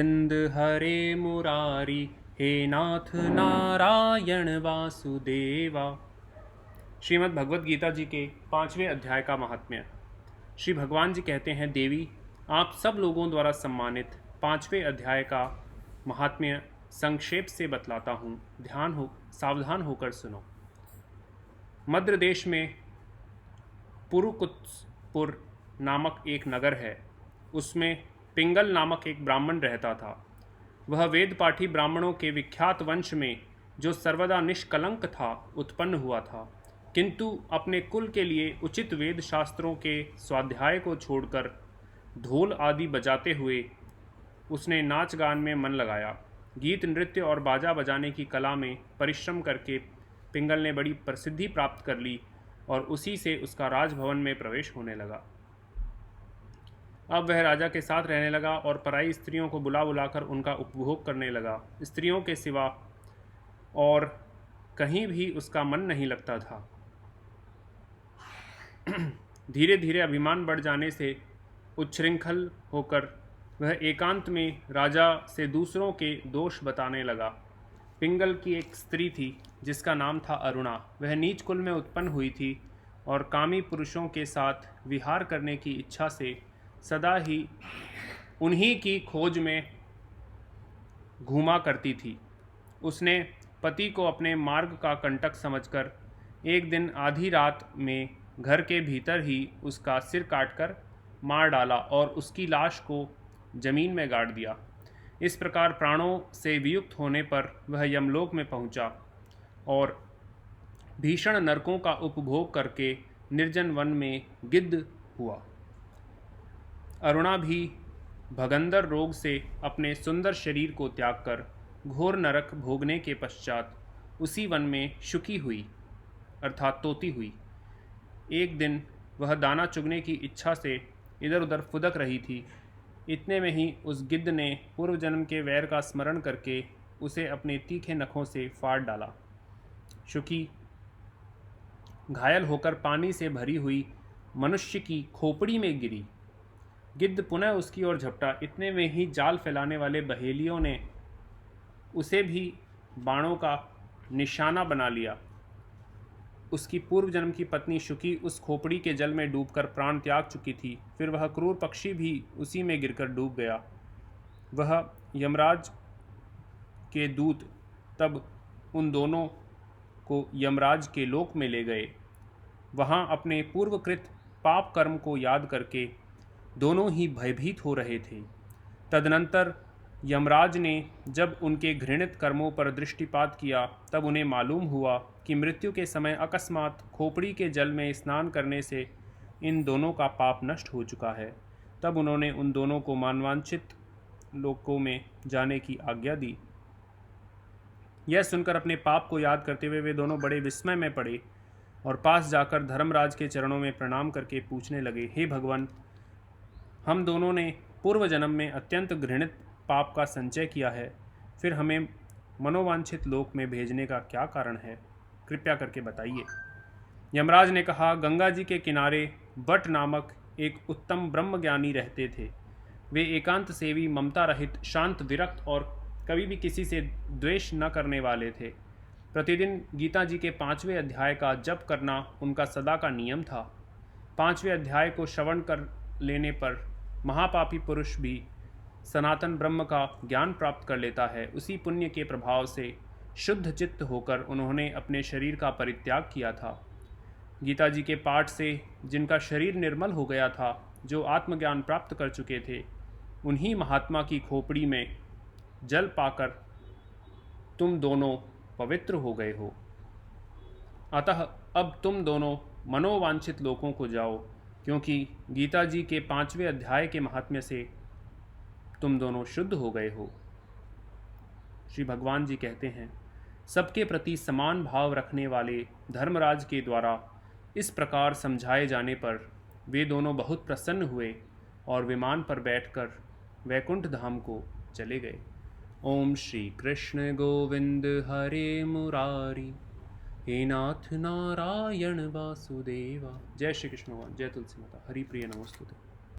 गोविंद हरे मुरारी, हे नाथ नारायण वासुदेवा। श्रीमद् भगवद गीता जी के 5वें अध्याय का महात्म्य। श्री भगवान जी कहते हैं, देवी आप सब लोगों द्वारा सम्मानित 5वें अध्याय का महात्म्य संक्षेप से बतलाता हूँ, सावधान होकर सुनो। मध्य देश में पुरुकुत्सपुर नामक एक नगर है। उसमें पिंगल नामक एक ब्राह्मण रहता था। वह वेद पाठी ब्राह्मणों के विख्यात वंश में, जो सर्वदा निष्कलंक था, उत्पन्न हुआ था, किंतु अपने कुल के लिए उचित वेद शास्त्रों के स्वाध्याय को छोड़कर ढोल आदि बजाते हुए उसने नाच गान में मन लगाया। गीत नृत्य और बाजा बजाने की कला में परिश्रम करके पिंगल ने बड़ी प्रसिद्धि प्राप्त कर ली और उसी से उसका राजभवन में प्रवेश होने लगा। अब वह राजा के साथ रहने लगा और पराई स्त्रियों को बुला बुलाकर उनका उपभोग करने लगा। स्त्रियों के सिवा और कहीं भी उसका मन नहीं लगता था। धीरे धीरे अभिमान बढ़ जाने से उच्छृंखल होकर वह एकांत में राजा से दूसरों के दोष बताने लगा। पिंगल की एक स्त्री थी जिसका नाम था अरुणा। वह नीच कुल में उत्पन्न हुई थी और कामी पुरुषों के साथ विहार करने की इच्छा से सदा ही उन्हीं की खोज में घूमा करती थी। उसने पति को अपने मार्ग का कंटक समझकर एक दिन आधी रात में घर के भीतर ही उसका सिर काटकर मार डाला और उसकी लाश को जमीन में गाड़ दिया। इस प्रकार प्राणों से वियुक्त होने पर वह यमलोक में पहुंचा और भीषण नरकों का उपभोग करके निर्जन वन में गिद्ध हुआ। अरुणा भी भगंदर रोग से अपने सुंदर शरीर को त्याग कर घोर नरक भोगने के पश्चात उसी वन में शुकी हुई, अर्थात तोती हुई। एक दिन वह दाना चुगने की इच्छा से इधर उधर फुदक रही थी। इतने में ही उस गिद्ध ने पूर्व जन्म के वैर का स्मरण करके उसे अपने तीखे नखों से फाड़ डाला। शुकी घायल होकर पानी से भरी हुई मनुष्य की खोपड़ी में गिरी। गिद्ध पुनः उसकी ओर झपटा। इतने में ही जाल फैलाने वाले बहेलियों ने उसे भी बाणों का निशाना बना लिया। उसकी पूर्व जन्म की पत्नी शुकी उस खोपड़ी के जल में डूबकर प्राण त्याग चुकी थी। फिर वह क्रूर पक्षी भी उसी में गिरकर डूब गया। वह यमराज के दूत तब उन दोनों को यमराज के लोक में ले गए। वहाँ अपने पूर्वकृत पाप कर्म को याद करके दोनों ही भयभीत हो रहे थे। तदनंतर यमराज ने जब उनके घृणित कर्मों पर दृष्टिपात किया, तब उन्हें मालूम हुआ कि मृत्यु के समय अकस्मात खोपड़ी के जल में स्नान करने से इन दोनों का पाप नष्ट हो चुका है। तब उन्होंने उन दोनों को मानवांचित लोकों में जाने की आज्ञा दी। यह सुनकर अपने पाप को याद करते हुए वे दोनों बड़े विस्मय में पड़े और पास जाकर धर्मराज के चरणों में प्रणाम करके पूछने लगे, हे भगवान, हम दोनों ने पूर्व जन्म में अत्यंत घृणित पाप का संचय किया है, फिर हमें मनोवांछित लोक में भेजने का क्या कारण है? कृपया करके बताइए। यमराज ने कहा, गंगा जी के किनारे बट नामक एक उत्तम ब्रह्मज्ञानी रहते थे। वे एकांत सेवी, ममता रहित, शांत, विरक्त और कभी भी किसी से द्वेष न करने वाले थे। प्रतिदिन गीता जी के 5वें अध्याय का जप करना उनका सदा का नियम था। 5वें अध्याय को श्रवण कर लेने पर महापापी पुरुष भी सनातन ब्रह्म का ज्ञान प्राप्त कर लेता है। उसी पुण्य के प्रभाव से शुद्ध चित्त होकर उन्होंने अपने शरीर का परित्याग किया था। गीता जी के पाठ से जिनका शरीर निर्मल हो गया था, जो आत्मज्ञान प्राप्त कर चुके थे, उन्हीं महात्मा की खोपड़ी में जल पाकर तुम दोनों पवित्र हो गए हो। अतः अब तुम दोनों मनोवांछित लोकों को जाओ, क्योंकि गीता जी के 5वें अध्याय के महात्म्य से तुम दोनों शुद्ध हो गए हो। श्री भगवान जी कहते हैं, सबके प्रति समान भाव रखने वाले धर्मराज के द्वारा इस प्रकार समझाए जाने पर वे दोनों बहुत प्रसन्न हुए और विमान पर बैठकर वैकुंठ धाम को चले गए। ओम श्री कृष्ण गोविंद हरे मुरारी, हे नाथ नारायण वासुदेवा। जय श्री कृष्ण भगवान। जय तुलसी माता। हरि प्रिय नमोस्तुते।